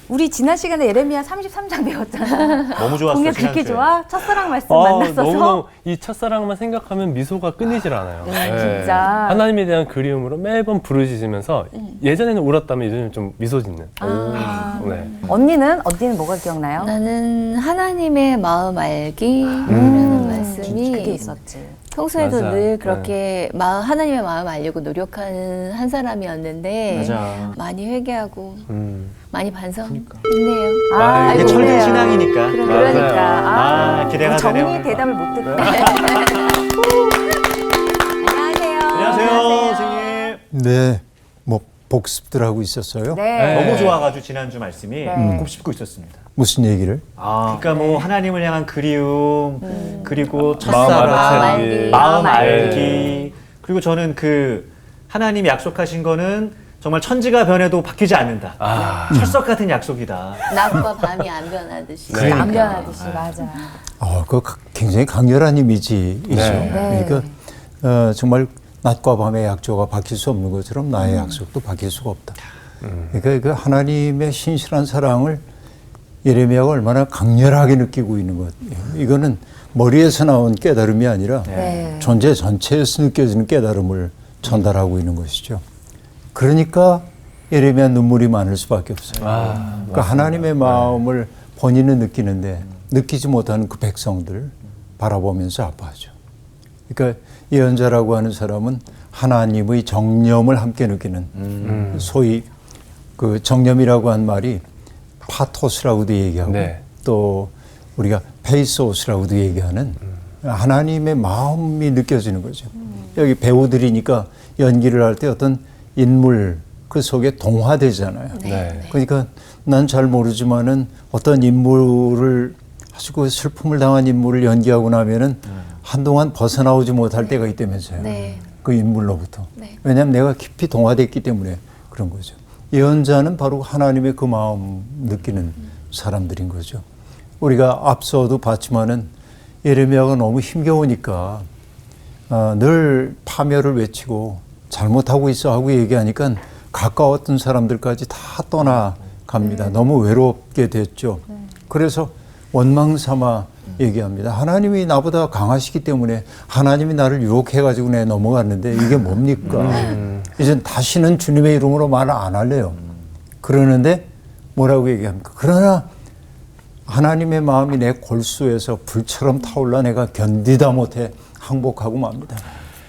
우리 지난 시간에 예레미야 33장 배웠잖아. 너무 좋았어. 공략 그렇게 좋아? 첫사랑 말씀 아, 만났어서. 너무너무 이 첫사랑만 생각하면 미소가 끊이질 않아요. 진짜. 하나님에 대한 그리움으로 매번 부르짖으면서 예전에는 울었다면 요즘은 좀 미소 짓는. 네. 언니는 뭐가 기억나요? 나는 하나님의 마음 알기라는 말씀이 그게 있었지. 평소에도 맞아. 늘 그렇게 하나님의 마음 알려고 노력하는 한 사람이었는데 맞아. 많이 회개하고 많이 반성했네요. 이게 아이고, 철든 그래요. 신앙이니까. 그러니까. 기대가 되네요. 정리 대답을 못 듣네. 안녕하세요. 안녕하세요, 선생님. 네, 뭐 복습들 하고 있었어요. 네. 너무 좋아가지고 지난주 말씀이 네. 곱씹고 있었습니다. 무슨 얘기를? 그러니까 뭐 하나님을 향한 그리움, 그리고 마음 첫사랑, 알아차리기. 마음 마음 알기. 그리고 저는 그 하나님이 약속하신 거는 정말 천지가 변해도 바뀌지 않는다. 철석 같은 약속이다. 낮과 밤이 안 변하듯이. 안 변하듯이 맞아. 그거 굉장히 강렬한 이미지이죠. 네. 그러니까 정말 낮과 밤의 약조가 바뀔 수 없는 것처럼 나의 약속도 바뀔 수가 없다. 그러니까 그 하나님의 신실한 사랑을 예레미야가 얼마나 강렬하게 느끼고 있는 것. 이거는 머리에서 나온 깨달음이 아니라 네. 존재 전체에서 느껴지는 깨달음을 전달하고 있는 것이죠. 그러니까 예레미야 눈물이 많을 수밖에 없어요. 그러니까 하나님의 마음을 본인은 느끼는데 느끼지 못하는 그 백성들 바라보면서 아파하죠. 그러니까 예언자라고 하는 사람은 하나님의 정념을 함께 느끼는 소위 그 정념이라고 한 말이 파토스라고도 얘기하고 또 우리가 페이소스라고도 얘기하는 하나님의 마음이 느껴지는 거죠. 여기 배우들이니까 연기를 할 때 어떤 인물 그 속에 동화되잖아요. 그러니까 난 잘 모르지만은 어떤 인물을 아주 그 슬픔을 당한 인물을 연기하고 나면은 한동안 벗어나오지 못할 때가 있다면서요. 그 인물로부터. 왜냐하면 내가 깊이 동화됐기 때문에 그런 거죠. 예언자는 바로 하나님의 그 마음 느끼는 사람들인 거죠. 우리가 앞서도 봤지만은 예레미야가 너무 힘겨우니까 늘 파멸을 외치고 잘못하고 있어 하고 얘기하니까 가까웠던 사람들까지 다 떠나갑니다. 너무 외롭게 됐죠. 그래서 원망 삼아 얘기합니다. 하나님이 나보다 강하시기 때문에 하나님이 나를 유혹해가지고 내 넘어갔는데 이게 뭡니까? 이젠 다시는 주님의 이름으로 말 안 할래요. 그러는데 뭐라고 얘기합니까? 그러나 하나님의 마음이 내 골수에서 불처럼 타올라 내가 견디다 못해 항복하고 맙니다.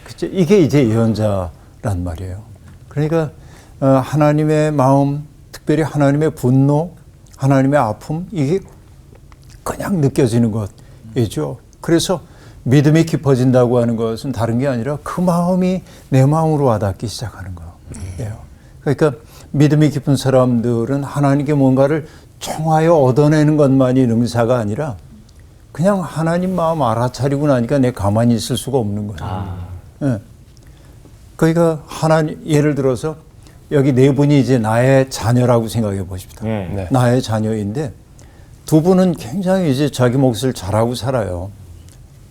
그쵸? 이게 이제 예언자란 말이에요. 그러니까 하나님의 마음, 특별히 하나님의 분노, 하나님의 아픔, 이게 그냥 느껴지는 것이죠. 그래서 믿음이 깊어진다고 하는 것은 다른 게 아니라 그 마음이 내 마음으로 와닿기 시작하는 거예요. 그러니까 믿음이 깊은 사람들은 하나님께 뭔가를 청하여 얻어내는 것만이 능사가 아니라 그냥 하나님 마음 알아차리고 나니까 내가 가만히 있을 수가 없는 거예요. 예. 그러니까 예를 들어서 여기 네 분이 이제 나의 자녀라고 생각해 보십시다. 나의 자녀인데 두 분은 굉장히 이제 자기 몫을 잘하고 살아요.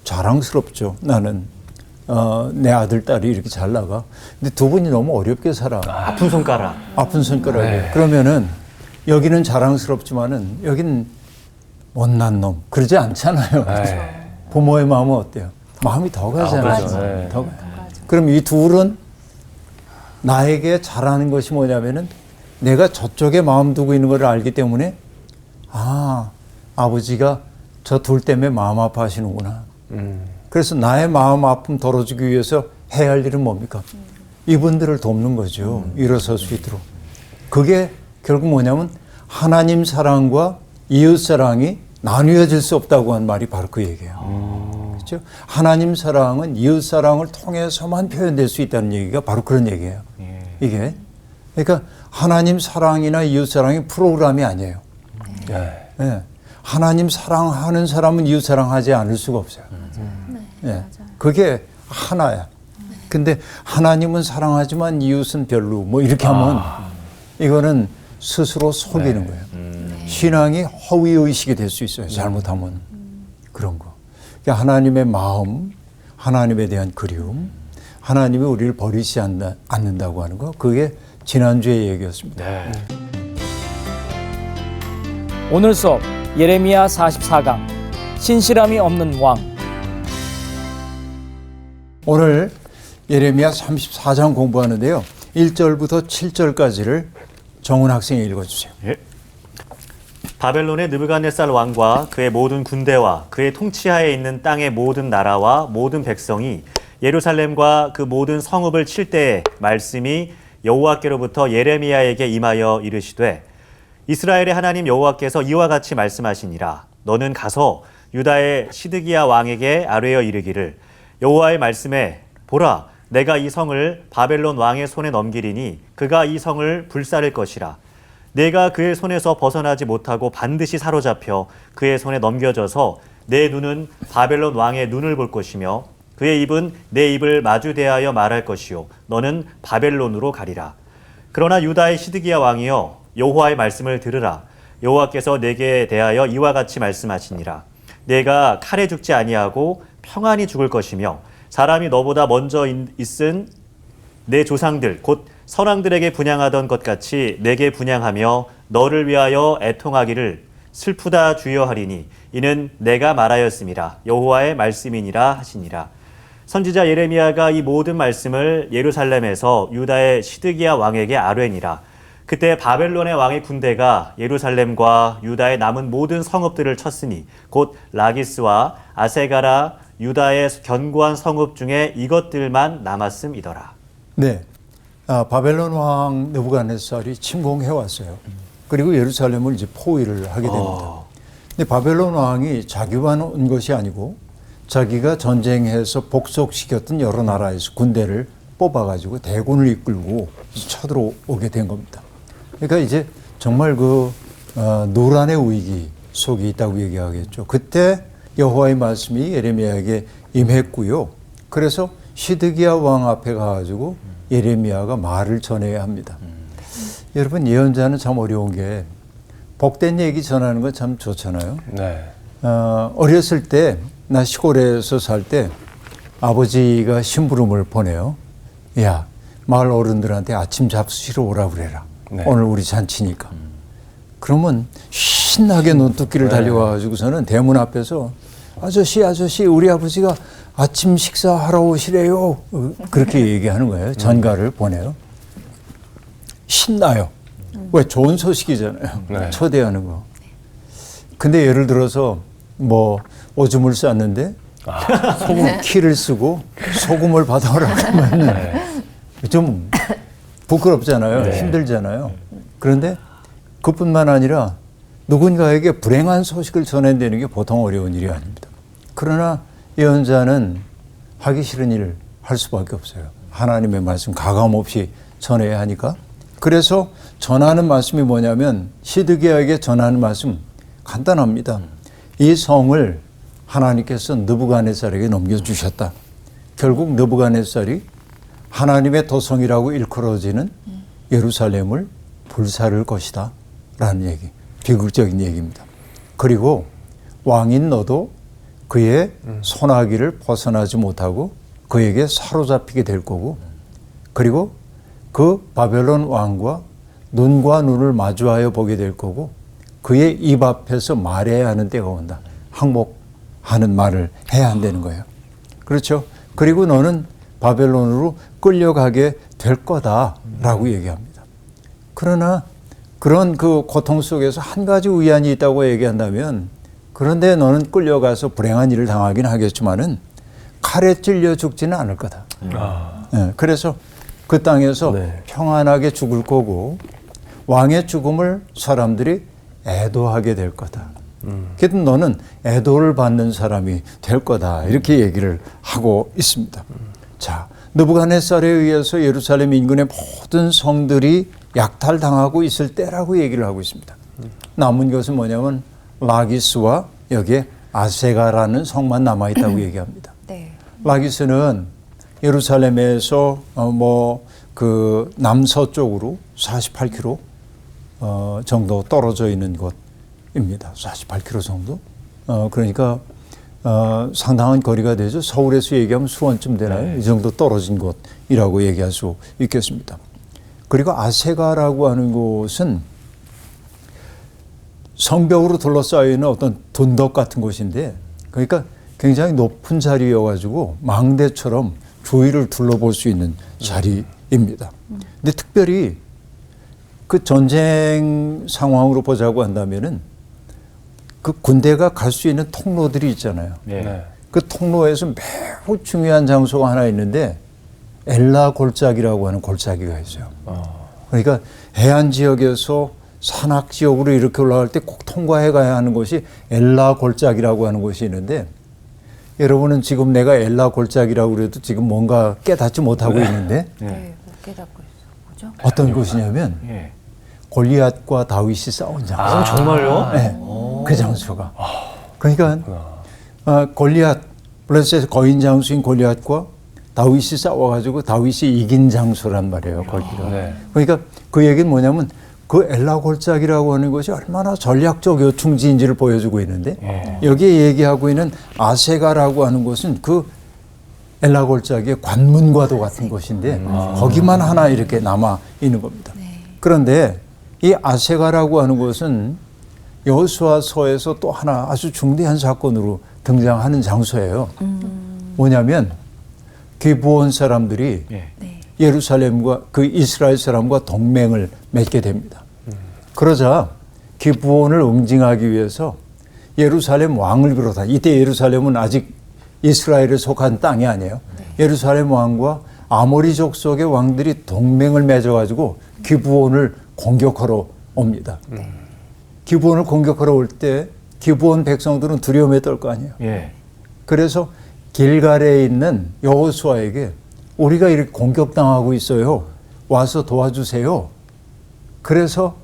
자랑스럽죠. 나는 내 아들, 딸이 이렇게 잘 나가. 근데 두 분이 너무 어렵게 살아. 아픈 손가락. 아픈 손가락에. 그러면은 여기는 자랑스럽지만은 여기는 못난 놈. 그러지 않잖아요. 부모의 마음은 어때요? 마음이 더 가잖아요. 더 가요. 그럼 이 둘은 나에게 잘하는 것이 뭐냐면은 내가 저쪽에 마음 두고 있는 걸 알기 때문에 아버지가 저 둘 때문에 마음 아파하시는구나. 그래서 나의 마음 아픔 덜어주기 위해서 해야 할 일은 뭡니까? 이분들을 돕는 거죠. 일어설 수 있도록. 그게 결국 뭐냐면 하나님 사랑과 이웃 사랑이 나뉘어질 수 없다고 한 말이 바로 그 얘기예요. 그렇죠? 하나님 사랑은 이웃 사랑을 통해서만 표현될 수 있다는 얘기가 바로 그런 얘기예요. 이게. 그러니까 하나님 사랑이나 이웃 사랑이 프로그램이 아니에요. 네. 하나님 사랑하는 사람은 이웃 사랑하지 않을 수가 없어요. 그게 하나야. 근데 하나님은 사랑하지만 이웃은 별로 뭐 이렇게 하면 이거는 스스로 속이는 거예요. 신앙이 허위의식이 될 수 있어요. 잘못하면. 그런 거. 그러니까 하나님의 마음, 하나님에 대한 그리움, 하나님이 우리를 버리지 않는다고 하는 거, 그게 지난주의 얘기였습니다. 오늘 수업 예레미야 44강 신실함이 없는 왕. 오늘 예레미야 34장 공부하는데요. 1절부터 7절까지를 정훈 학생이 읽어주세요. 예. 바벨론의 느부갓네살 왕과 그의 모든 군대와 그의 통치하에 있는 땅의 모든 나라와 모든 백성이 예루살렘과 그 모든 성읍을 칠 때에 말씀이 여호와께로부터 예레미야에게 임하여 이르시되 이스라엘의 하나님 여호와께서 이와 같이 말씀하시니라. 너는 가서 유다의 시드기야 왕에게 아뢰어 이르기를 여호와의 말씀에 보라 내가 이 성을 바벨론 왕의 손에 넘기리니 그가 이 성을 불사를 것이라. 내가 그의 손에서 벗어나지 못하고 반드시 사로잡혀 그의 손에 넘겨져서 내 눈은 바벨론 왕의 눈을 볼 것이며 그의 입은 내 입을 마주 대하여 말할 것이요 너는 바벨론으로 가리라. 그러나 유다의 시드기야 왕이여 여호와의 말씀을 들으라. 여호와께서 내게 대하여 이와 같이 말씀하시니라. 내가 칼에 죽지 아니하고 평안히 죽을 것이며 사람이 너보다 먼저 있은 내 조상들 곧 선왕들에게 분향하던 것 같이 내게 분향하며 너를 위하여 애통하기를 슬프다 주여 하리니 이는 내가 말하였음이라. 여호와의 말씀이니라 하시니라. 선지자 예레미야가 이 모든 말씀을 예루살렘에서 유다의 시드기야 왕에게 아뢰니라. 그때 바벨론의 왕의 군대가 예루살렘과 유다의 남은 모든 성읍들을 쳤으니 곧 라기스와 아세가라 유다의 견고한 성읍 중에 이것들만 남았음이더라. 네, 바벨론 왕 느부갓네살이 침공해 왔어요. 그리고 예루살렘을 이제 포위를 하게 됩니다. 근데 바벨론 왕이 자기만 온 것이 아니고 자기가 전쟁해서 복속시켰던 여러 나라에서 군대를 뽑아가지고 대군을 이끌고 쳐들어오게 된 겁니다. 그러니까 이제 정말 노란의 위기 속에 있다고 얘기하겠죠. 그때 여호와의 말씀이 예레미야에게 임했고요. 그래서 시드기야 왕 앞에 가가지고 예레미야가 말을 전해야 합니다. 여러분 예언자는 참 어려운 게 복된 얘기 전하는 건 참 좋잖아요. 네. 어렸을 때 나 시골에서 살 때 아버지가 심부름을 보내요. 야, 마을 어른들한테 아침 잡수시러 오라 그래라. 네. 오늘 우리 잔치니까. 그러면 신나게 논두끼를 달려와가지고서는 대문 앞에서 아저씨 우리 아버지가 아침 식사하러 오시래요. 그렇게 얘기하는 거예요. 전가를 보내요. 신나요. 왜? 좋은 소식이잖아요. 네. 초대하는 거. 근데 예를 들어서 뭐 오줌을 쌌는데 소금 키를 쓰고 소금을 받아오라 그러면 좀 부끄럽잖아요. 네. 힘들잖아요. 그런데 그뿐만 아니라 누군가에게 불행한 소식을 전해내는 게 보통 어려운 일이 아닙니다. 그러나 예언자는 하기 싫은 일을 할 수밖에 없어요. 하나님의 말씀 가감없이 전해야 하니까. 그래서 전하는 말씀이 뭐냐면 시드기야에게 전하는 말씀 간단합니다. 이 성을 하나님께서 느부갓네살에게 넘겨주셨다. 결국 느부갓네살이 하나님의 도성이라고 일컬어지는 예루살렘을 불사를 것이다 라는 얘기, 비극적인 얘기입니다. 그리고 왕인 너도 그의 손아귀를 벗어나지 못하고 그에게 사로잡히게 될 거고, 그리고 그 바벨론 왕과 눈과 눈을 마주하여 보게 될 거고 그의 입 앞에서 말해야 하는 때가 온다. 항복하는 말을 해야 한다는 거예요. 그렇죠? 그리고 너는 바벨론으로 끌려가게 될 거다라고 얘기합니다. 그러나 그런 그 고통 속에서 한 가지 위안이 있다고 얘기한다면, 그런데 너는 끌려가서 불행한 일을 당하긴 하겠지만은 칼에 찔려 죽지는 않을 거다. 네, 그래서 그 땅에서 평안하게 죽을 거고 왕의 죽음을 사람들이 애도하게 될 거다. 그래도 너는 애도를 받는 사람이 될 거다. 이렇게 얘기를 하고 있습니다. 자, 느부갓네살에 의해서 예루살렘 인근의 모든 성들이 약탈당하고 있을 때라고 얘기를 하고 있습니다. 남은 것은 뭐냐면 라기스와 여기에 아세가라는 성만 남아있다고 얘기합니다. 네. 라기스는 예루살렘에서 그 남서쪽으로 48km 정도 떨어져 있는 곳입니다. 48km 정도. 그러니까 상당한 거리가 되죠. 서울에서 얘기하면 수원쯤 되나요? 네. 이 정도 떨어진 곳이라고 얘기할 수 있겠습니다. 그리고 아세가라고 하는 곳은 성벽으로 둘러싸여 있는 어떤 둔덕 같은 곳인데, 그러니까 굉장히 높은 자리여가지고 망대처럼 주위를 둘러볼 수 있는 자리입니다. 근데 특별히 그 전쟁 상황으로 보자고 한다면은 그 군대가 갈 수 있는 통로들이 있잖아요. 네. 그 통로에서 매우 중요한 장소가 하나 있는데 엘라 골짜기라고 하는 골짜기가 있어요. 그러니까 해안 지역에서 산악 지역으로 이렇게 올라갈 때 꼭 통과해 가야 하는 곳이 엘라 골짜기라고 하는 곳이 있는데, 여러분은 지금 내가 엘라 골짜기라고 그래도 지금 뭔가 깨닫지 못하고 있는데 네, 못 깨닫고 있어. 뭐죠? 어떤 곳이냐면 예. 골리앗과 다윗이 싸운 장소. 정말요? 네, 그 장소가. 그러니까 골리앗, 블레셋의 거인 장수인 골리앗과 다윗이 싸워가지고 다윗이 이긴 장소란 말이에요, 거기가. 네. 그러니까 그 얘기는 뭐냐면 그 엘라 골짜기라고 하는 것이 얼마나 전략적 요충지인지를 보여주고 있는데, 여기에 얘기하고 있는 아세가라고 하는 곳은 그 엘라 골짜기의 관문과도 같은 곳인데 거기만 하나 이렇게 남아 있는 겁니다. 그런데 이 아세가라고 하는 곳은 여호수아서에서 또 하나 아주 중대한 사건으로 등장하는 장소예요. 뭐냐면 기브온 사람들이 예루살렘과 그 이스라엘 사람과 동맹을 맺게 됩니다. 그러자 기브온을 응징하기 위해서 예루살렘 왕을 비롯한, 이때 예루살렘은 아직 이스라엘에 속한 땅이 아니에요. 예루살렘 왕과 아모리 족속의 왕들이 동맹을 맺어가지고 기브온을 공격하러 옵니다. 기브온을 공격하러 올 때 기브온 백성들은 두려움에 떨 거 아니에요. 예. 그래서 길갈에 있는 여호수아에게 우리가 이렇게 공격당하고 있어요. 와서 도와주세요. 그래서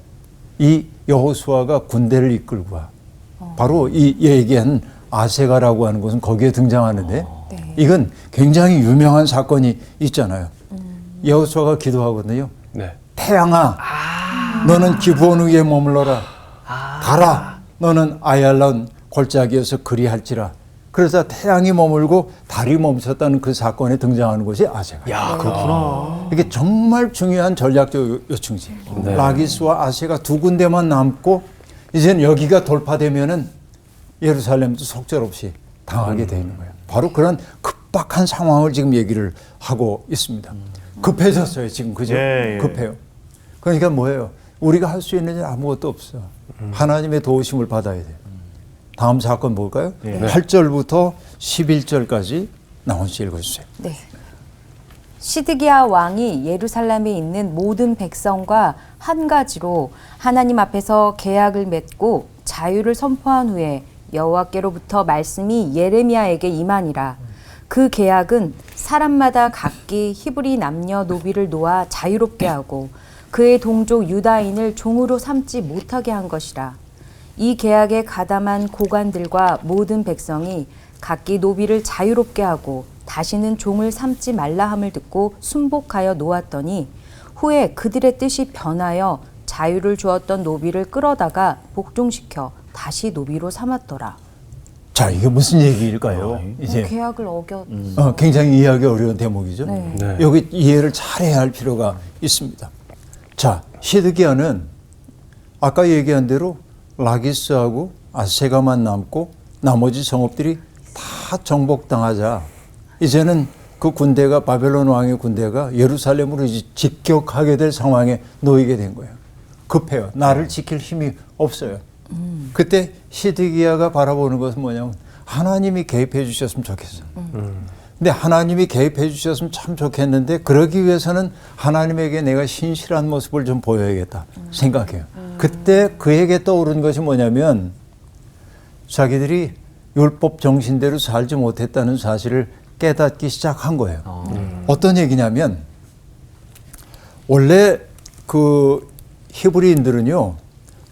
이 여호수아가 군대를 이끌고 와. 바로 이 얘기한 아세가라고 하는 곳은 거기에 등장하는데 이건 굉장히 유명한 사건이 있잖아요. 여호수아가 기도하거든요. 네. 태양아, 너는 기브온 위에 머물러라. 달아, 너는 아얄론 골짜기에서 그리할지라. 그래서 태양이 머물고 달이 멈췄다는 그 사건에 등장하는 것이 아세가. 야, 그렇구나. 이게 정말 중요한 전략적 요충지. 네. 라기스와 아세가 두 군데만 남고 이제는 여기가 돌파되면은 예루살렘도 속절없이 당하게 되는 거예요. 바로 그런 급박한 상황을 지금 얘기를 하고 있습니다. 급해졌어요, 지금. 그죠? 예, 예. 급해요. 그러니까 뭐예요? 우리가 할 수 있는 일 아무것도 없어. 하나님의 도우심을 받아야 돼요. 다음 사건 볼까요? 네. 8절부터 11절까지 나온시 읽어주세요. 네. 시드기야 왕이 예루살렘에 있는 모든 백성과 한 가지로 하나님 앞에서 계약을 맺고 자유를 선포한 후에 여호와께로부터 말씀이 예레미야에게 임하니라. 그 계약은 사람마다 각기 히브리 남녀 노비를 놓아 자유롭게 하고 그의 동족 유다인을 종으로 삼지 못하게 한 것이라. 이 계약에 가담한 고관들과 모든 백성이 각기 노비를 자유롭게 하고 다시는 종을 삼지 말라 함을 듣고 순복하여 놓았더니 후에 그들의 뜻이 변하여 자유를 주었던 노비를 끌어다가 복종시켜 다시 노비로 삼았더라. 자, 이게 무슨 얘기일까요? 이제 계약을 어겼. 굉장히 이해하기 어려운 대목이죠. 네. 네. 여기 이해를 잘해야 할 필요가 있습니다. 자, 시드기야는 아까 얘기한 대로 라기스하고 아세가만 남고 나머지 성읍들이 다 정복당하자 이제는 그 군대가, 바벨론 왕의 군대가 예루살렘으로 이제 직격하게 될 상황에 놓이게 된 거예요. 급해요. 나를 지킬 힘이 없어요. 그때 시드기야가 바라보는 것은 뭐냐면 하나님이 개입해 주셨으면 좋겠어. 근데 하나님이 개입해 주셨으면 참 좋겠는데 그러기 위해서는 하나님에게 내가 신실한 모습을 좀 보여야겠다 생각해요. 그때 그에게 떠오른 것이 뭐냐면 자기들이 율법 정신대로 살지 못했다는 사실을 깨닫기 시작한 거예요. 어떤 얘기냐면 원래 그 히브리인들은요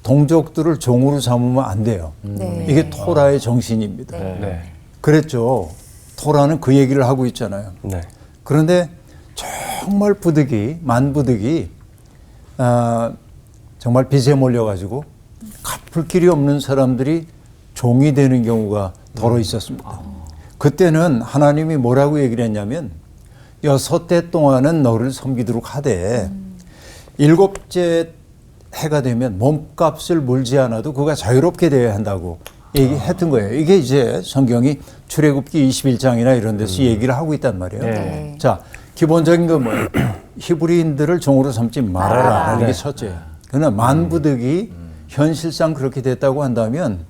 동족들을 종으로 삼으면 안 돼요. 네. 이게 토라의 정신입니다. 네. 그랬죠. 토라는 그 얘기를 하고 있잖아요. 네. 그런데 정말 부득이, 만부득이 정말 빚에 몰려가지고 갚을 길이 없는 사람들이 종이 되는 경우가 더러 있었습니다. 그때는 하나님이 뭐라고 얘기를 했냐면 6대 동안은 너를 섬기도록 하되 7째 해가 되면 몸값을 물지 않아도 그가 자유롭게 되어야 한다고 얘기했던 거예요. 이게 이제 성경이 출애굽기 21장이나 이런 데서 얘기를 하고 있단 말이에요. 네. 자, 기본적인 건 뭐예요? 히브리인들을 종으로 삼지 말아라라는 게 첫째예요. 그러나 만부득이 현실상 그렇게 됐다고 한다면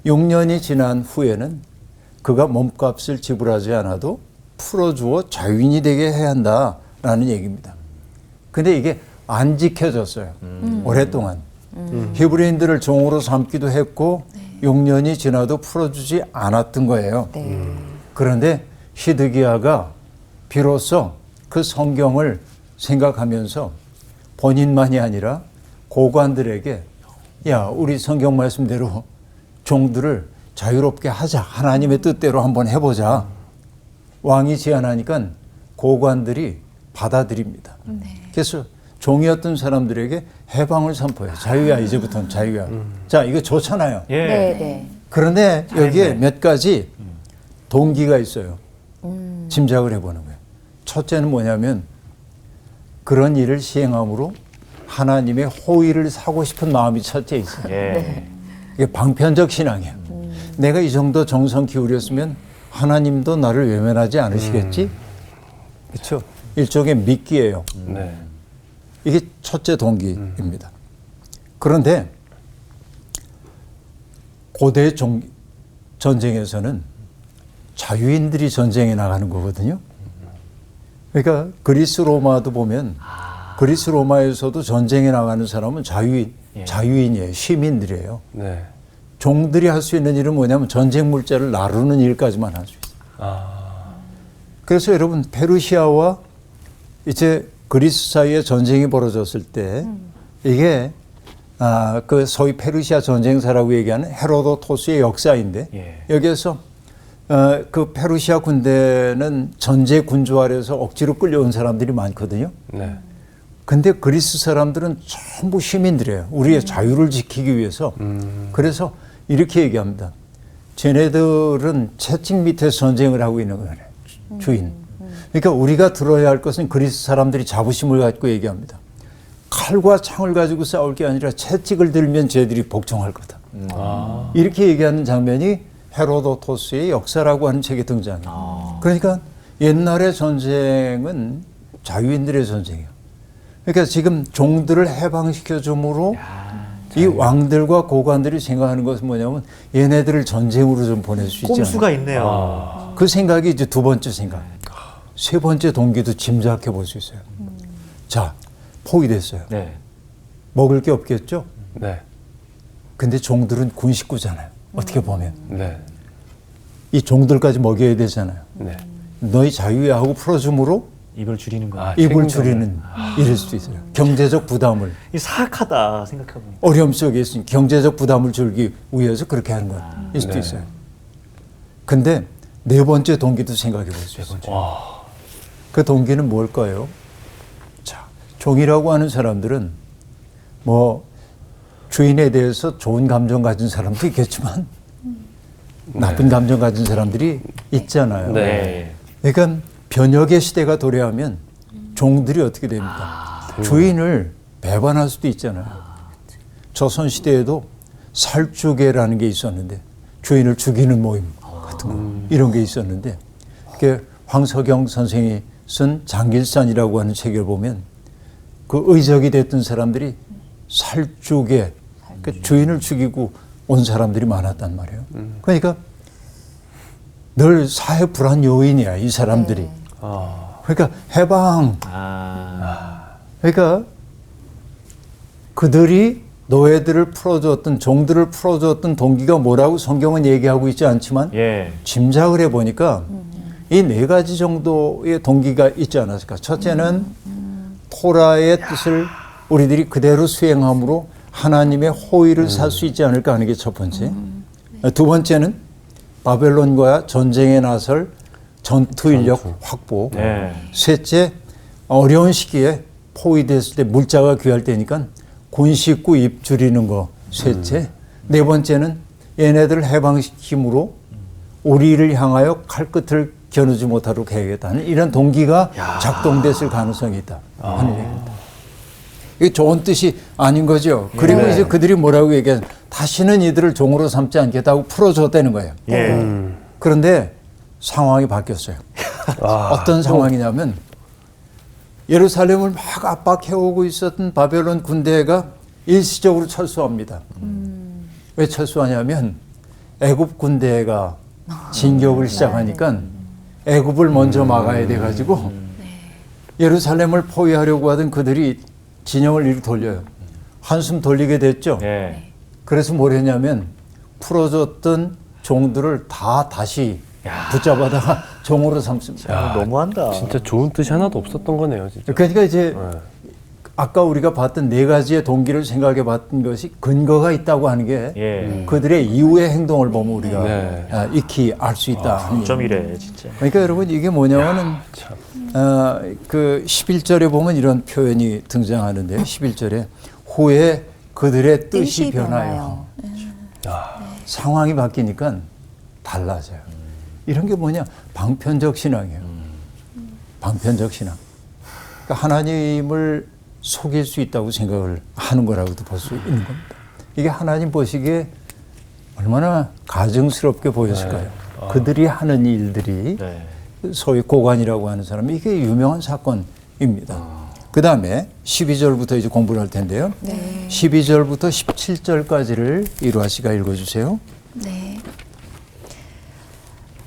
6년이 지난 후에는 그가 몸값을 지불하지 않아도 풀어주어 자유인이 되게 해야 한다라는 얘기입니다. 근데 이게 안 지켜졌어요. 오랫동안. 히브리인들을 종으로 삼기도 했고 6년이 지나도 풀어주지 않았던 거예요. 그런데 시드기야가 비로소 그 성경을 생각하면서 본인만이 아니라 고관들에게 야, 우리 성경 말씀대로 종들을 자유롭게 하자. 하나님의 뜻대로 한번 해보자. 왕이 제안하니까 고관들이 받아들입니다. 그래서 종이었던 사람들에게 해방을 선포해요. 자유야, 이제부터는 자유야. 자, 이거 좋잖아요. 예. 네, 네. 그런데 여기에 잘했네. 몇 가지 동기가 있어요. 짐작을 해보는 거예요. 첫째는 뭐냐면 그런 일을 시행함으로 하나님의 호의를 사고 싶은 마음이 첫째 있어요. 예. 이게 방편적 신앙이에요. 내가 이 정도 정성 기울였으면 하나님도 나를 외면하지 않으시겠지? 그렇죠? 일종의 미끼예요. 네. 이게 첫째 동기입니다. 그런데 고대 전쟁에서는 자유인들이 전쟁에 나가는 거거든요. 그러니까 그리스 로마도 보면 그리스 로마에서도 전쟁에 나가는 사람은 자유인이에요. 시민들이에요. 네. 종들이 할 수 있는 일은 뭐냐면 전쟁 물자를 나르는 일까지만 할 수 있어요. 그래서 여러분 페르시아와 이제 그리스 사이에 전쟁이 벌어졌을 때 이게 그 소위 페르시아 전쟁사라고 얘기하는 헤로도토스의 역사인데 예. 여기에서 그 페르시아 군대는 전제 군주 아래에서 억지로 끌려온 사람들이 많거든요. 네. 근데 그리스 사람들은 전부 시민들이에요. 우리의 자유를 지키기 위해서. 그래서 이렇게 얘기합니다. 쟤네들은 채찍 밑에서 전쟁을 하고 있는 거예요. 주인. 그러니까 우리가 들어야 할 것은 그리스 사람들이 자부심을 갖고 얘기합니다. 칼과 창을 가지고 싸울 게 아니라 채찍을 들면 쟤들이 복종할 거다. 이렇게 얘기하는 장면이 헤로도토스의 역사라고 하는 책에 등장해요. 그러니까 옛날의 전쟁은 자유인들의 전쟁이에요. 그러니까 지금 종들을 해방시켜 줌으로 이 왕들과 고관들이 생각하는 것은 뭐냐면 얘네들을 전쟁으로 좀 보낼 수 있지 꼼수가 않을까. 있네요. 그 생각이 이제 두 번째 생각. 세 번째 동기도 짐작해 볼 수 있어요. 자, 포위됐어요. 네. 먹을 게 없겠죠? 네. 근데 종들은 군 식구잖아요. 어떻게 보면. 네. 이 종들까지 먹여야 되잖아요. 네. 너희 자유야 하고 풀어줌으로 입을 줄이는 거. 입을 줄이는 일일 수도 있어요. 경제적 부담을. 이 사악하다 생각해보니까. 어려움 속에 있으니 경제적 부담을 줄기 위해서 그렇게 하는 거일 수도 있어요. 근데 네 번째 동기도 생각해 볼 수 있어요. 그 동기는 뭘까요? 자, 종이라고 하는 사람들은 뭐 주인에 대해서 좋은 감정 가진 사람도 있겠지만 나쁜 감정 가진 사람들이 있잖아요. 네. 그러니까 변혁의 시대가 도래하면 종들이 어떻게 됩니까? 주인을 배반할 수도 있잖아요. 조선시대에도 살주계라는 게 있었는데 주인을 죽이는 모임 같은 거 이런 게 있었는데 그게 황석영 선생이 쓴 장길산이라고 하는 책을 보면 그 의적이 됐던 사람들이 살주계 그러니까 주인을 죽이고 온 사람들이 많았단 말이에요. 그러니까 늘 사회 불안 요인이야 이 사람들이. 그러니까 해방. 그러니까 그들이 노예들을 풀어주었던 종들을 풀어주었던 동기가 뭐라고 성경은 얘기하고 있지 않지만 예. 짐작을 해보니까 이 네 가지 정도의 동기가 있지 않았을까. 첫째는 토라의 뜻을 우리들이 그대로 수행함으로 하나님의 호의를 살 수 있지 않을까 하는 게 첫 번째. 두 번째는 바벨론과 전쟁에 나설 전투 인력 확보. 네. 셋째, 어려운 시기에 포위됐을 때 물자가 귀할 때니까 군 식구 입 줄이는 거. 셋째. 네 번째는 얘네들을 해방시킴으로 우리를 향하여 칼끝을 겨누지 못하도록 해야겠다는 이런 동기가 작동됐을 가능성이 있다 하는 얘기입니다. 이게 좋은 뜻이 아닌 거죠. 그리고 네. 이제 그들이 뭐라고 얘기해? 다시는 이들을 종으로 삼지 않겠다고 풀어줬다는 거예요. 예. 그런데 상황이 바뀌었어요. 어떤 상황이냐면 예루살렘을 막 압박해오고 있었던 바벨론 군대가 일시적으로 철수합니다. 왜 철수하냐면 애굽 군대가 진격을 시작하니까 애굽을 먼저 막아야 돼가지고 예루살렘을 포위하려고 하던 그들이 진영을 이리 돌려요. 한숨 돌리게 됐죠. 예. 그래서 뭘 했냐면 풀어줬던 종들을 다 다시 붙잡아다가 종으로 삼습니다. 너무한다. 진짜 좋은 뜻이 하나도 없었던 거네요, 진짜. 그러니까 이제 아까 우리가 봤던 네 가지의 동기를 생각해 봤던 것이 근거가 있다고 하는 게 예. 그들의 이후의 행동을 보면 우리가 네. 익히 알 수 있다. 하는 얘기예요. 점이래 진짜. 그러니까 여러분 이게 뭐냐면은 그 11절에 보면 이런 표현이 등장하는데요. 11절에 후에 그들의 뜻이 변하여 상황이 바뀌니까 달라져요. 이런 게 뭐냐? 방편적 신앙이에요. 방편적 신앙. 그러니까 하나님을 속일 수 있다고 생각을 하는 거라고도 볼 수 있는 겁니다. 이게 하나님 보시기에 얼마나 가증스럽게 보였을까요? 그들이 하는 일들이 네. 소위 고관이라고 하는 사람, 이게 유명한 사건입니다. 그 다음에 12절부터 이제 공부를 할 텐데요. 12절부터 17절까지를 이루아 씨가 읽어주세요. 네.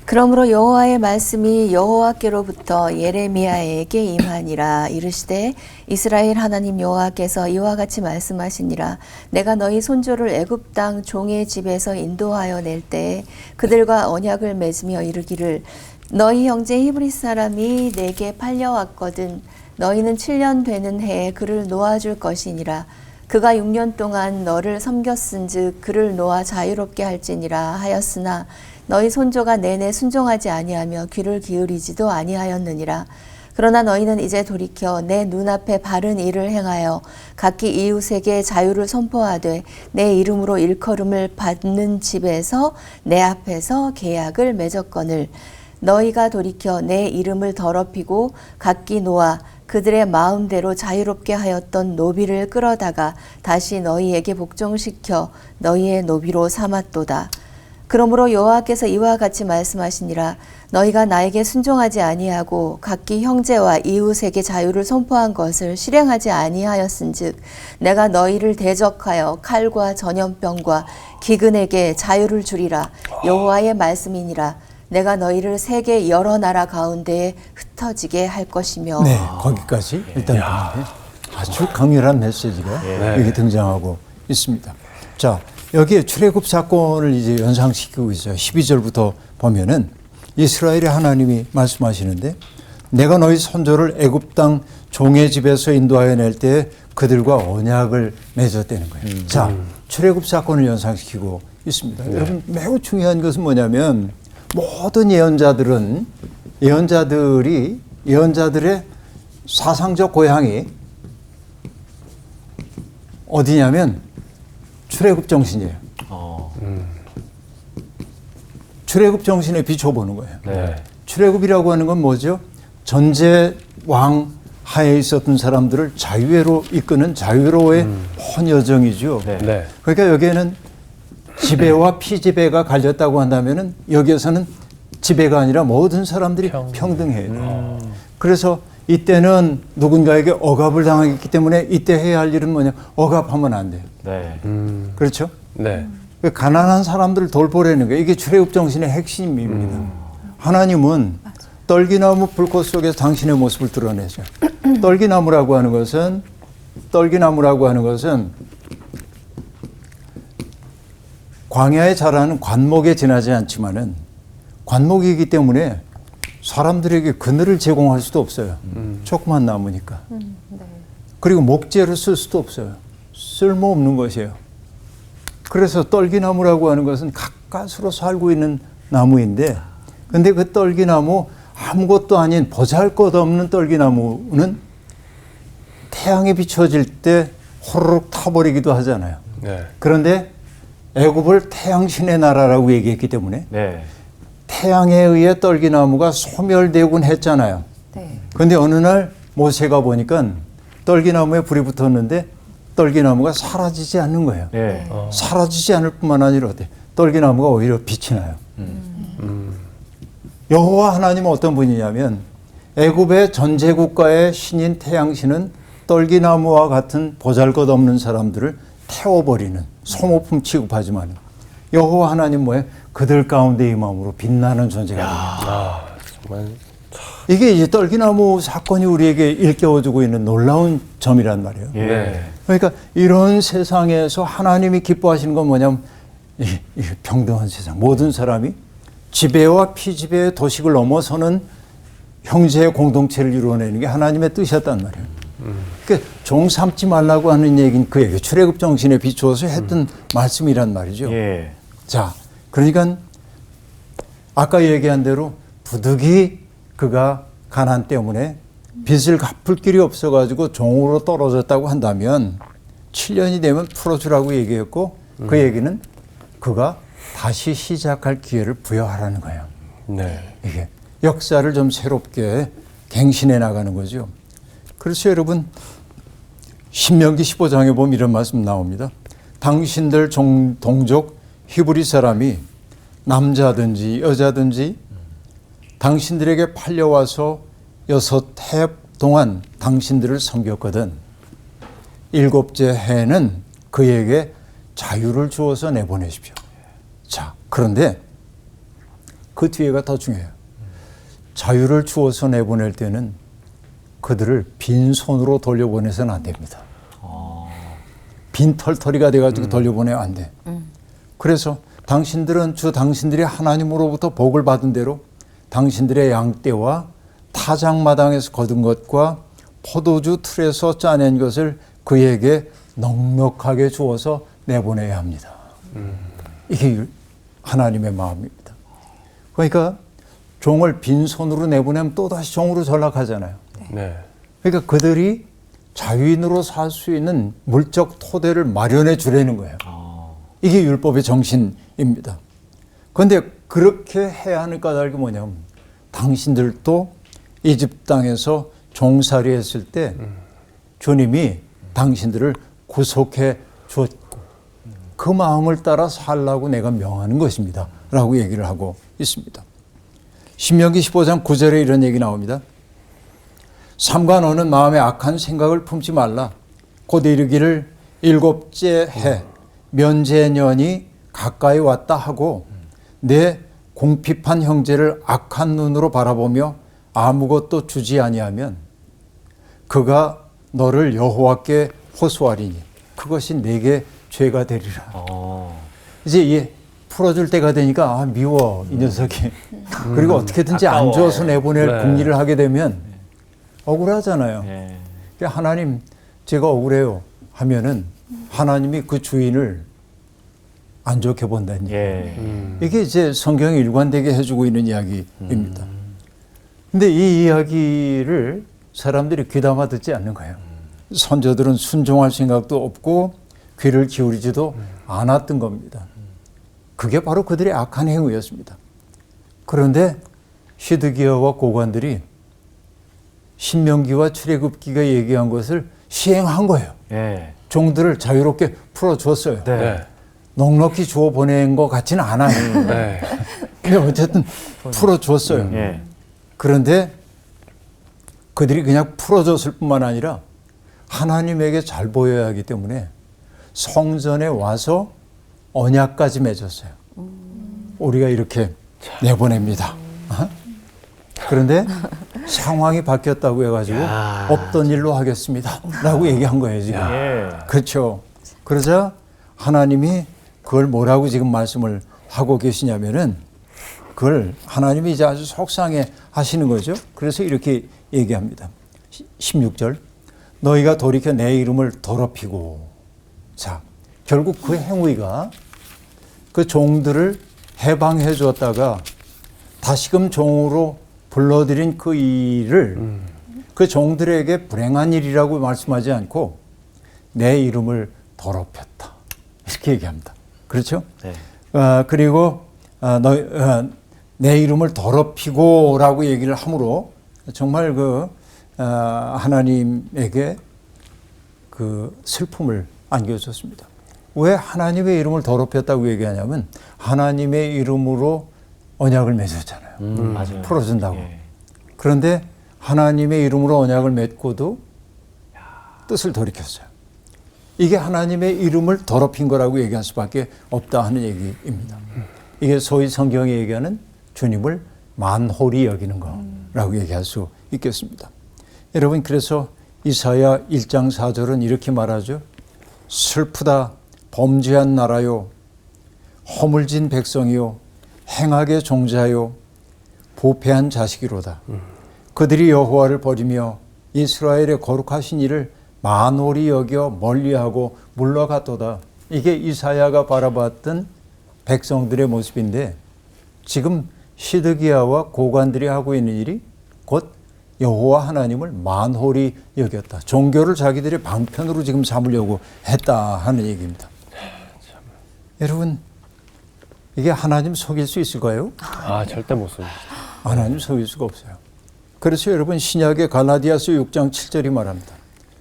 그러므로 여호와의 말씀이 여호와께로부터 예레미야에게 임하니라. 이르시되 이스라엘 하나님 여호와께서 이와 같이 말씀하시니라. 내가 너희 손조를 애굽 땅 종의 집에서 인도하여 낼 때에 그들과 언약을 맺으며 이르기를 너희 형제 히브리 사람이 내게 팔려왔거든 너희는 7년 되는 해에 그를 놓아줄 것이니라. 그가 6년 동안 너를 섬겼은즉 그를 놓아 자유롭게 할지니라 하였으나 너희 손조가 내내 순종하지 아니하며 귀를 기울이지도 아니하였느니라. 그러나 너희는 이제 돌이켜 내 눈앞에 바른 일을 행하여 각기 이웃에게 자유를 선포하되 내 이름으로 일컬음을 받는 집에서 내 앞에서 계약을 맺었거늘 너희가 돌이켜 내 이름을 더럽히고 각기 놓아 그들의 마음대로 자유롭게 하였던 노비를 끌어다가 다시 너희에게 복종시켜 너희의 노비로 삼았도다. 그러므로 여호와께서 이와 같이 말씀하시니라. 너희가 나에게 순종하지 아니하고 각기 형제와 이웃에게 자유를 선포한 것을 실행하지 아니하였은즉 내가 너희를 대적하여 칼과 전염병과 기근에게 자유를 주리라. 여호와의 말씀이니라. 내가 너희를 세계 여러 나라 가운데에 흩어지게 할 것이며. 네, 거기까지 일단 보는데 아주 강렬한 메시지가 여기 등장하고 있습니다. 자, 여기에 출애굽 사건을 이제 연상시키고 있어요. 12절부터 보면은 이스라엘의 하나님이 말씀하시는데 내가 너희 선조를 애굽 땅 종의 집에서 인도하여 낼 때 그들과 언약을 맺었다는 거예요. 자, 출애굽 사건을 연상시키고 있습니다. 여러분 매우 중요한 것은 뭐냐면 모든 예언자들의 사상적 고향이 어디냐면 출애굽 정신이에요. 출애굽 정신에 비춰보는 거예요. 네. 출애굽이라고 하는 건 뭐죠? 전제 왕 하에 있었던 사람들을 자유로 이끄는 자유로의 헌 여정이죠. 네. 그러니까 여기에는 지배와 피지배가 갈렸다고 한다면은 여기에서는 지배가 아니라 모든 사람들이 평등해야 돼요. 그래서 이때는 누군가에게 억압을 당했기 때문에 이때 해야 할 일은 뭐냐? 억압하면 안 돼요. 네. 그렇죠? 네. 가난한 사람들을 돌보라는 거예요. 이게 출애굽 정신의 핵심입니다. 하나님은 떨기나무 불꽃 속에서 당신의 모습을 드러내죠. 떨기나무라고 하는 것은 광야에 자라는 관목에 지나지 않지만은 관목이기 때문에 사람들에게 그늘을 제공할 수도 없어요. 조그만 나무니까. 그리고 목재로 쓸 수도 없어요. 쓸모없는 것이에요. 그래서 떨기나무라고 하는 것은 가까스로 살고 있는 나무인데 근데 그 떨기나무 아무것도 아닌 보잘것없는 떨기나무는 태양에 비춰질 때 호로록 타버리기도 하잖아요. 네. 그런데 애굽을 태양신의 나라라고 얘기했기 때문에 네. 태양에 의해 떨기나무가 소멸되곤 했잖아요. 네. 그런데 어느 날 모세가 보니까 떨기나무에 불이 붙었는데 떨기나무가 사라지지 않는 거예요. 예. 사라지지 않을 뿐만 아니라 어때? 떨기나무가 오히려 빛이 나요. 여호와 하나님은 어떤 분이냐면 애굽의 전제국가의 신인 태양신은 떨기나무와 같은 보잘것없는 사람들을 태워버리는 소모품 취급하지만 여호와 하나님 뭐예요? 그들 가운데 임함으로 빛나는 존재가 됩니다. 정말 이게 이제 떨기나무 사건이 우리에게 일깨워주고 있는 놀라운 점이란 말이에요. 예. 그러니까 이런 세상에서 하나님이 기뻐하시는 건 뭐냐면 이 평등한 세상, 모든 사람이 지배와 피지배의 도식을 넘어서는 형제의 공동체를 이루어내는 게 하나님의 뜻이었단 말이에요. 그러니까 종 삼지 말라고 하는 얘기는 그 얘기, 출애굽 정신에 비추어서 했던 말씀이란 말이죠. 예. 자, 그러니까 아까 얘기한 대로 부득이 그가 가난 때문에 빚을 갚을 길이 없어가지고 종으로 떨어졌다고 한다면 7년이 되면 풀어주라고 얘기했고 그 얘기는 그가 다시 시작할 기회를 부여하라는 거예요. 네. 이게 역사를 좀 새롭게 갱신해 나가는 거죠. 그래서 여러분 신명기 15장에 보면 이런 말씀 나옵니다. 당신들 동족 히브리 사람이 남자든지 여자든지 당신들에게 팔려와서 6해 동안 당신들을 섬겼거든. 7째 해는 그에게 자유를 주어서 내보내십시오. 자, 그런데 그 뒤에가 더 중요해요. 자유를 주어서 내보낼 때는 그들을 빈손으로 돌려보내서는 안 됩니다. 빈털터리가 돼가지고 돌려보내면 안 돼. 그래서 당신들은 당신들이 하나님으로부터 복을 받은 대로 당신들의 양떼와 타작마당에서 거둔 것과 포도주 틀에서 짜낸 것을 그에게 넉넉하게 주어서 내보내야 합니다. 이게 하나님의 마음입니다. 그러니까 종을 빈손으로 내보내면 또다시 종으로 전락하잖아요. 네. 그러니까 그들이 자유인으로 살 수 있는 물적 토대를 마련해 주려는 거예요. 이게 율법의 정신입니다. 그런데 그렇게 해야 하는 까닭이 뭐냐면 당신들도 이집트 땅에서 종살이 했을 때 주님이 당신들을 구속해 주었고 그 마음을 따라 살라고 내가 명하는 것입니다. 라고 얘기를 하고 있습니다. 신명기 15장 9절에 이런 얘기 나옵니다. 삼가 너는 마음에 악한 생각을 품지 말라. 곧 이르기를 7째 해 면제년이 가까이 왔다 하고 내 공핍한 형제를 악한 눈으로 바라보며 아무것도 주지 아니하면 그가 너를 여호와께 호소하리니 그것이 내게 죄가 되리라. 이제 얘 풀어줄 때가 되니까 미워 이 녀석이. 그리고 어떻게든지 아까워. 안 줘서 내보낼 네. 궁리를 하게 되면 억울하잖아요. 예. 그러니까 하나님 제가 억울해요 하면은 하나님이 그 주인을 안 좋게 본다니. 예. 이게 이제 성경이 일관되게 해주고 있는 이야기입니다. 근데 이 이야기를 사람들이 귀담아 듣지 않는 거예요. 선조들은 순종할 생각도 없고 귀를 기울이지도 않았던 겁니다. 그게 바로 그들의 악한 행위였습니다. 그런데 시드기야와 고관들이 신명기와 출애굽기가 얘기한 것을 시행한 거예요. 예. 종들을 자유롭게 풀어줬어요. 네. 네. 넉넉히 주어 보낸 것 같지는 않아요. 네. 근데 어쨌든 풀어줬어요. 예. 그런데 그들이 그냥 풀어줬을 뿐만 아니라 하나님에게 잘 보여야 하기 때문에 성전에 와서 언약까지 맺었어요. 우리가 이렇게 내보냅니다. 그런데 상황이 바뀌었다고 해가지고 없던 일로 하겠습니다. 라고 얘기한 거예요, 지금. 예. 그렇죠. 그러자 하나님이 그걸 뭐라고 지금 말씀을 하고 계시냐면은 그걸 하나님이 이제 아주 속상해 하시는 거죠. 그래서 이렇게 얘기합니다. 16절. 너희가 돌이켜 내 이름을 더럽히고. 자, 결국 그 행위가 그 종들을 해방해 주었다가 다시금 종으로 불러들인 그 일을 그 종들에게 불행한 일이라고 말씀하지 않고 내 이름을 더럽혔다. 이렇게 얘기합니다. 그렇죠? 네. 그리고 내 이름을 더럽히고라고 얘기를 함으로 정말 하나님에게 그 슬픔을 안겨줬습니다. 왜 하나님의 이름을 더럽혔다고 얘기하냐면 하나님의 이름으로 언약을 맺었잖아요. 맞아요. 풀어준다고. 예. 그런데 하나님의 이름으로 언약을 맺고도 뜻을 돌이켰어요. 이게 하나님의 이름을 더럽힌 거라고 얘기할 수밖에 없다 하는 얘기입니다. 이게 소위 성경이 얘기하는 주님을 만홀히 여기는 거라고 얘기할 수 있겠습니다. 여러분, 그래서 이사야 1장 4절은 이렇게 말하죠. 슬프다 범죄한 나라요, 허물진 백성이요, 행악의 종자요, 부패한 자식이로다. 그들이 여호와를 버리며 이스라엘의 거룩하신 이를 만홀히 여겨 멀리하고 물러갔도다. 이게 이사야가 바라봤던 백성들의 모습인데 지금 시드기야와 고관들이 하고 있는 일이 곧 여호와 하나님을 만홀히 여겼다. 종교를 자기들의 방편으로 지금 삼으려고 했다 하는 얘기입니다. 여러분, 이게 하나님 속일 수 있을까요? 절대 못 씁니다. 하나님 속일 수가 없어요. 그래서 여러분, 신약의 갈라디아서 6장 7절이 말합니다.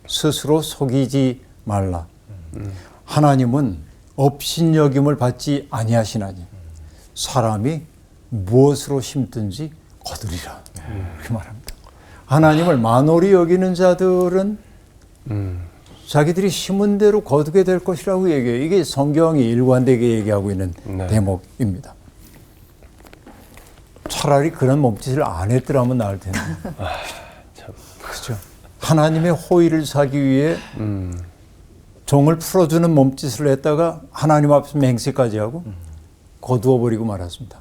스스로 속이지 말라. 하나님은 업신여김을 받지 아니하시나니 사람이 무엇으로 심든지 거두리라. 그렇게 말합니다. 하나님을 만홀히 여기는 자들은 자기들이 심은 대로 거두게 될 것이라고 얘기해요. 이게 성경이 일관되게 얘기하고 있는 네. 대목입니다. 차라리 그런 몸짓을 안 했더라면 나을 텐데. 그렇죠. 하나님의 호의를 사기 위해 종을 풀어주는 몸짓을 했다가 하나님 앞에서 맹세까지 하고 거두어버리고 말았습니다.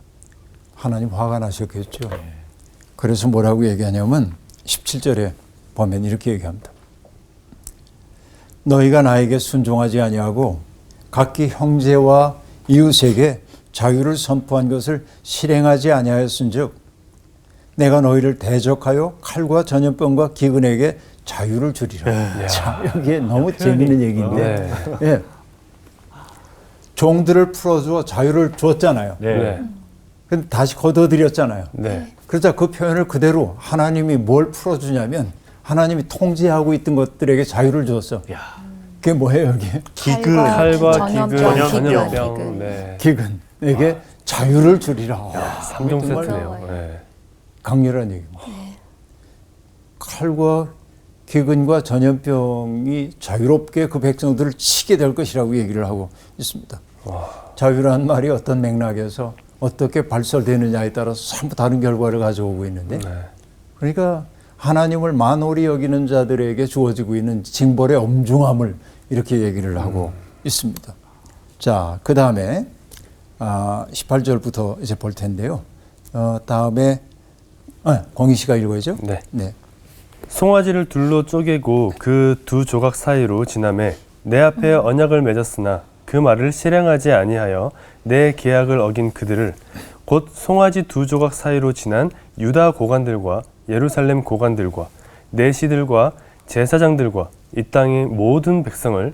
하나님 화가 나셨겠죠. 그래서 뭐라고 얘기하냐면 17절에 보면 이렇게 얘기합니다. 너희가 나에게 순종하지 아니하고 각기 형제와 이웃에게 자유를 선포한 것을 실행하지 아니하였은즉 내가 너희를 대적하여 칼과 전염병과 기근에게 자유를 주리라. 자, 여기에 너무 재미있는 얘기인데 예. 종들을 풀어주어 자유를 줬잖아요. 네. 근데 다시 거둬들였잖아요. 네. 그러자 그 표현을 그대로 하나님이 뭘 풀어주냐면 하나님이 통제하고 있던 것들에게 자유를 줬어. 그게 뭐예요, 여기? 칼과 기근, 전염병. 전염병. 네. 기근에게 자유를 주리라. 3종 세트네요. 네. 강렬한 얘기입니다. 칼과 기근과 전염병이 자유롭게 그 백성들을 치게 될 것이라고 얘기를 하고 있습니다. 자유라는 말이 어떤 맥락에서 어떻게 발설되느냐에 따라서 전부 다른 결과를 가져오고 있는데 그러니까 하나님을 만홀히 여기는 자들에게 주어지고 있는 징벌의 엄중함을 이렇게 얘기를 하고 있습니다. 자, 그 다음에 18절부터 이제 볼 텐데요. 다음에 공희 씨가 읽어야죠. 네. 네. 송아지를 둘로 쪼개고 그 두 조각 사이로 지나매 내 앞에 언약을 맺었으나 그 말을 실행하지 아니하여 내 계약을 어긴 그들을 곧 송아지 두 조각 사이로 지난 유다 고관들과 예루살렘 고관들과 내시들과 제사장들과 이 땅의 모든 백성을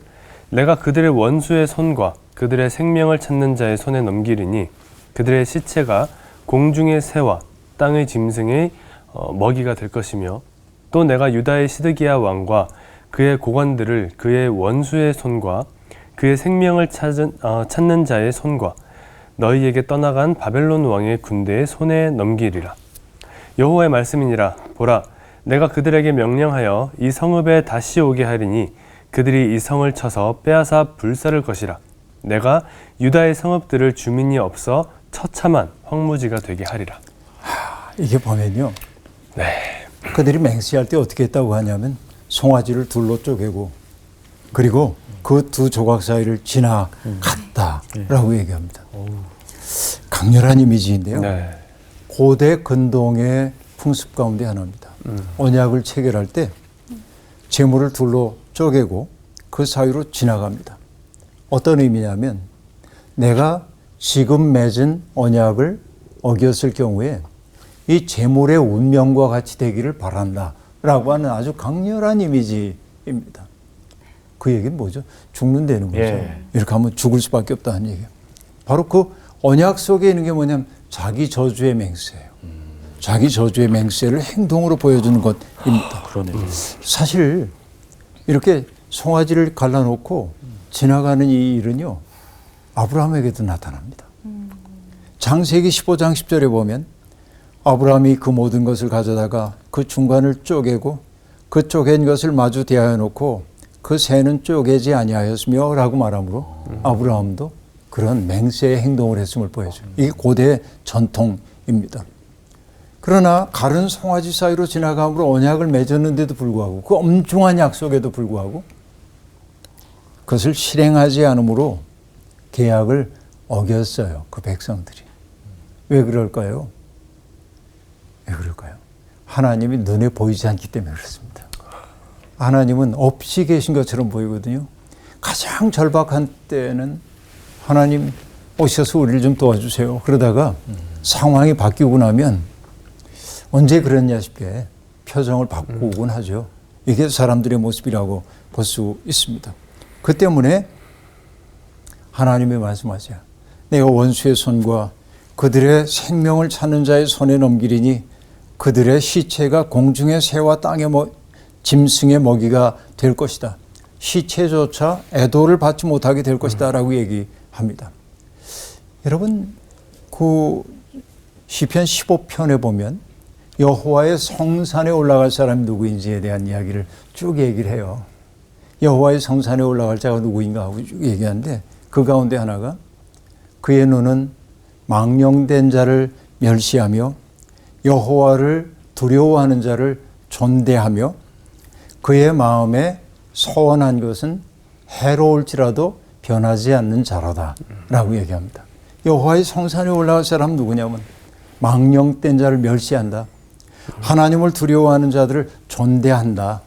내가 그들의 원수의 손과 그들의 생명을 찾는 자의 손에 넘기리니 그들의 시체가 공중의 새와 땅의 짐승의 먹이가 될 것이며 또 내가 유다의 시드기야 왕과 그의 고관들을 그의 원수의 손과 그의 생명을 찾는 자의 손과 너희에게 떠나간 바벨론 왕의 군대의 손에 넘기리라. 여호와의 말씀이니라. 보라, 내가 그들에게 명령하여 이 성읍에 다시 오게 하리니 그들이 이 성을 쳐서 빼앗아 불사를 것이라. 내가 유다의 성읍들을 주민이 없어 처참한 황무지가 되게 하리라. 이게 보면요. 그들이 맹세할 때 어떻게 했다고 하냐면 송아지를 둘로 쪼개고 그리고 그 두 조각 사이를 지나갔다라고 얘기합니다. 강렬한 이미지인데요. 네. 고대 근동의 풍습 가운데 하나입니다. 언약을 체결할 때 재물을 둘로 쪼개고 그 사이로 지나갑니다. 어떤 의미냐면 내가 지금 맺은 언약을 어겼을 경우에 이 재물의 운명과 같이 되기를 바란다라고 하는 아주 강렬한 이미지입니다. 그 얘기는 뭐죠? 죽는다는 거죠. 이렇게 하면 죽을 수밖에 없다는 얘기예요. 바로 그 언약 속에 있는 게 뭐냐면 자기 저주의 맹세예요. 자기 저주의 맹세를 행동으로 보여주는 것입니다. 그러네요. 사실 이렇게 송아지를 갈라놓고 지나가는 이 일은요, 아브라함에게도 나타납니다. 창세기 15장 10절에 보면 아브라함이 그 모든 것을 가져다가 그 중간을 쪼개고 그 쪼갠 것을 마주 대하여 놓고 그 새는 쪼개지 아니하였으며 라고 말하므로 아브라함도 그런 맹세의 행동을 했음을 보여줘요. 이게 고대 전통입니다. 그러나 가른 송아지 사이로 지나감으로 언약을 맺었는데도 불구하고 그 엄중한 약속에도 불구하고 그것을 실행하지 않으므로 계약을 어겼어요. 그 백성들이. 왜 그럴까요? 왜 그럴까요? 하나님이 눈에 보이지 않기 때문에 그렇습니다. 하나님은 없이 계신 것처럼 보이거든요. 가장 절박한 때는 하나님 오셔서 우리를 좀 도와주세요. 그러다가 상황이 바뀌고 나면 언제 그랬냐 싶게 표정을 바꾸곤 하죠. 이게 사람들의 모습이라고 볼 수 있습니다. 그 때문에 하나님이 말씀하세요. 내가 원수의 손과 그들의 생명을 찾는 자의 손에 넘기리니 그들의 시체가 공중의 새와 땅의 짐승의 먹이가 될 것이다. 시체조차 애도를 받지 못하게 될 것이다 라고 얘기합니다. 여러분, 그 시편 15편에 보면 여호와의 성산에 올라갈 사람이 누구인지에 대한 이야기를 쭉 얘기를 해요. 여호와의 성산에 올라갈 자가 누구인가 하고 쭉 얘기하는데 그 가운데 하나가 그의 눈은 망령된 자를 멸시하며 여호와를 두려워하는 자를 존대하며 그의 마음에 서원한 것은 해로울지라도 변하지 않는 자로다 라고 얘기합니다. 여호와의 성산에 올라갈 사람은 누구냐면 망령된 자를 멸시한다. 하나님을 두려워하는 자들을 존대한다.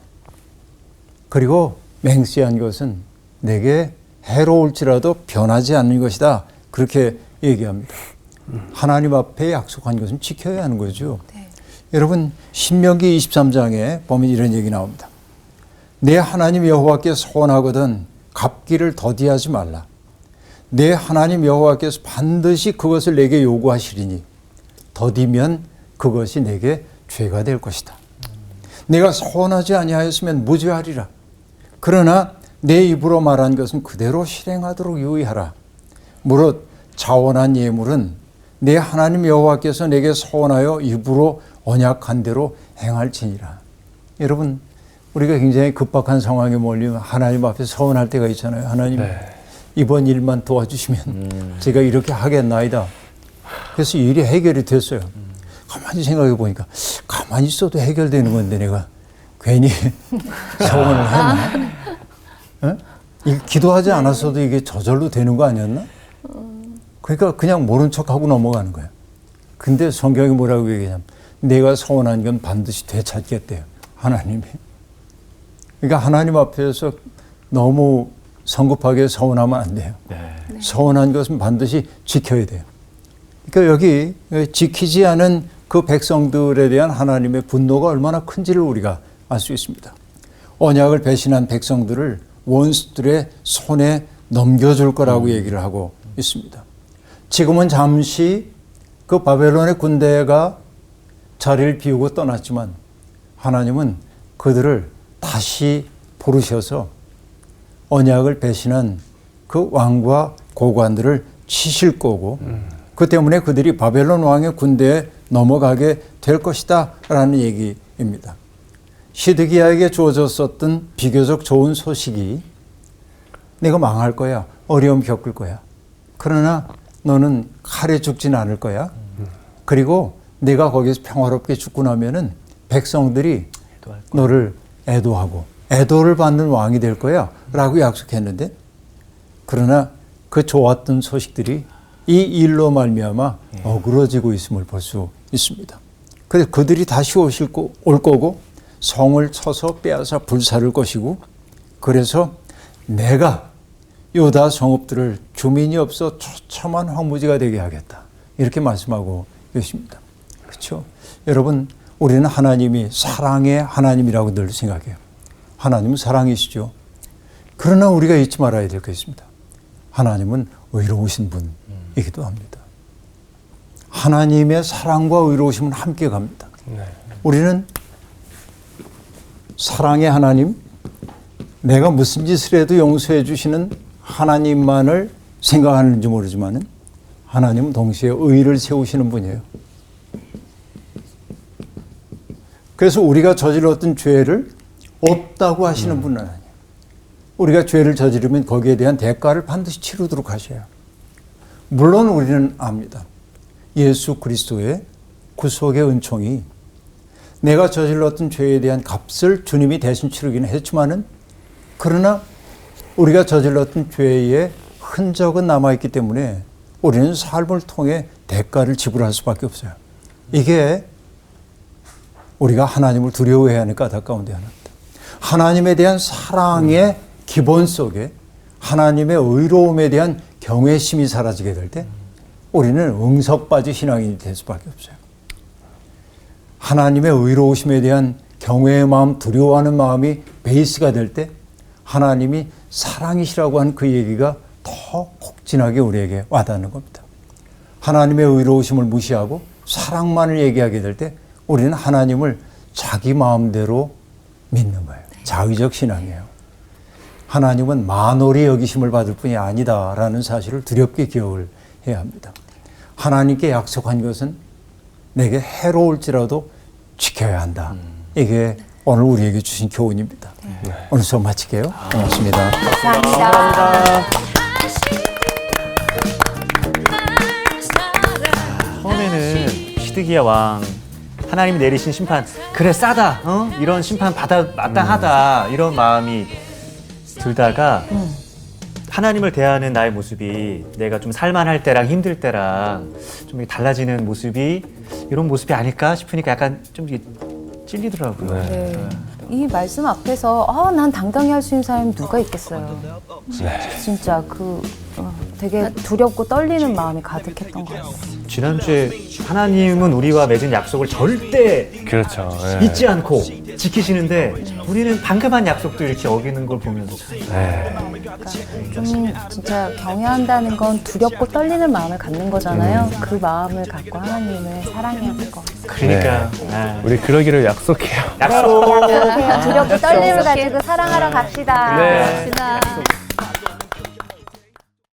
그리고 맹세한 것은 내게 해로울지라도 변하지 않는 것이다. 그렇게 얘기합니다. 하나님 앞에 약속한 것은 지켜야 하는 거죠. 네. 여러분 신명기 23장에 보면 이런 얘기 나옵니다. 내 하나님 여호와께 서원하거든 갚기를 더디하지 말라. 내 하나님 여호와께서 반드시 그것을 내게 요구하시리니 더디면 그것이 내게 죄가 될 것이다. 내가 서원하지 아니하였으면 무죄하리라. 그러나 내 입으로 말한 것은 그대로 실행하도록 유의하라. 무릇 자원한 예물은 내 하나님 여호와께서 내게 서원하여 입으로 언약한 대로 행할지니라. 여러분 우리가 굉장히 급박한 상황에 몰리면 하나님 앞에 서원할 때가 있잖아요. 하나님 이번 일만 도와주시면 제가 이렇게 하겠나이다. 그래서 일이 해결이 됐어요. 가만히 생각해 보니까 가만히 있어도 해결되는 건데 내가 괜히 서원을 했나? 어? 기도하지 않았어도 이게 저절로 되는 거 아니었나? 그러니까 그냥 모른 척하고 넘어가는 거예요. 근데 성경이 뭐라고 얘기하냐면 내가 서원한 건 반드시 되찾겠대요. 하나님이. 그러니까 하나님 앞에서 너무 성급하게 서원하면 안 돼요. 서원한 것은 반드시 지켜야 돼요. 그러니까 여기 지키지 않은 그 백성들에 대한 하나님의 분노가 얼마나 큰지를 우리가 알 수 있습니다. 언약을 배신한 백성들을 원수들의 손에 넘겨줄 거라고 얘기를 하고 있습니다. 지금은 잠시 그 바벨론의 군대가 자리를 비우고 떠났지만 하나님은 그들을 다시 부르셔서 언약을 배신한 그 왕과 고관들을 치실 거고 그 때문에 그들이 바벨론 왕의 군대에 넘어가게 될 것이다 라는 얘기입니다. 시드기야에게 주어졌었던 비교적 좋은 소식이 내가 망할 거야. 어려움 겪을 거야. 그러나 너는 칼에 죽지는 않을 거야. 그리고 내가 거기서 평화롭게 죽고 나면은 백성들이 너를 애도하고 애도를 받는 왕이 될 거야 라고 약속했는데 그러나 그 좋았던 소식들이 이 일로 말미암아 어그러지고 있음을 볼 수 있습니다. 그래서 그들이 다시 올 거고 성을 쳐서 빼앗아 불사를 것이고 그래서 내가 유다 성읍들을 주민이 없어 처참한 황무지가 되게 하겠다. 이렇게 말씀하고 계십니다. 그렇죠? 여러분 우리는 하나님이 사랑의 하나님이라고 늘 생각해요. 하나님은 사랑이시죠. 그러나 우리가 잊지 말아야 될 게 있습니다. 하나님은 의로우신 분이기도 합니다. 하나님의 사랑과 의로우심은 함께 갑니다. 우리는 사랑의 하나님, 내가 무슨 짓을 해도 용서해 주시는 하나님만을 생각하는지 모르지만 하나님은 동시에 의를 세우시는 분이에요. 그래서 우리가 저질렀던 죄를 없다고 하시는 분은 아니에요. 우리가 죄를 저지르면 거기에 대한 대가를 반드시 치르도록 하셔요. 물론 우리는 압니다. 예수 그리스도의 구속의 은총이 내가 저질렀던 죄에 대한 값을 주님이 대신 치르기는 했지만은 그러나 우리가 저질렀던 죄의 흔적은 남아있기 때문에 우리는 삶을 통해 대가를 지불할 수밖에 없어요. 이게 우리가 하나님을 두려워해야 하는 까닭 가운데 하나입니다. 하나님에 대한 사랑의 기본 속에 하나님의 의로움에 대한 경외심이 사라지게 될 때 우리는 응석바지 신앙인이 될 수밖에 없어요. 하나님의 의로우심에 대한 경외의 마음, 두려워하는 마음이 베이스가 될 때 하나님이 사랑이시라고 하는 그 얘기가 더 kok진하게 우리에게 와닿는 겁니다. 하나님의 의로우심을 무시하고 사랑만을 얘기하게 될 때 우리는 하나님을 자기 마음대로 믿는 거예요. 자의적 신앙이에요. 하나님은 만홀히 여기심을 받을 뿐이 아니다라는 사실을 두렵게 기억을 해야 합니다. 하나님께 약속한 것은 내게 해로울지라도 지켜야 한다. 이게 오늘 우리에게 주신 교훈입니다. 오늘 수업 마칠게요. 고맙습니다. 감사합니다. 처음에는 시드기야 왕 하나님이 내리신 심판 그래 싸다 이런 심판 받아 마땅하다 이런 마음이 들다가 하나님을 대하는 나의 모습이 내가 좀 살만할 때랑 힘들 때랑 좀 달라지는 모습이 이런 모습이 아닐까 싶으니까 약간 좀 찔리더라고요. 네. 이 말씀 앞에서 난 당당히 할 수 있는 사람이 누가 있겠어요. 진짜 되게 두렵고 떨리는 마음이 가득했던 것 같아요. 지난주에 하나님은 우리와 맺은 약속을 절대 그렇죠. 잊지 않고 지키시는데 우리는 방금 한 약속도 이렇게 어기는 걸 보면서 참 좀 진짜 경외한다는 건 두렵고 떨리는 마음을 갖는 거잖아요. 그 마음을 갖고 하나님을 사랑해야 될 것 같아요. 그러니까 우리 그러기를 약속해요. 약속 두렵고 떨림을 가지고 사랑하러 갑시다. 네. 갑시다.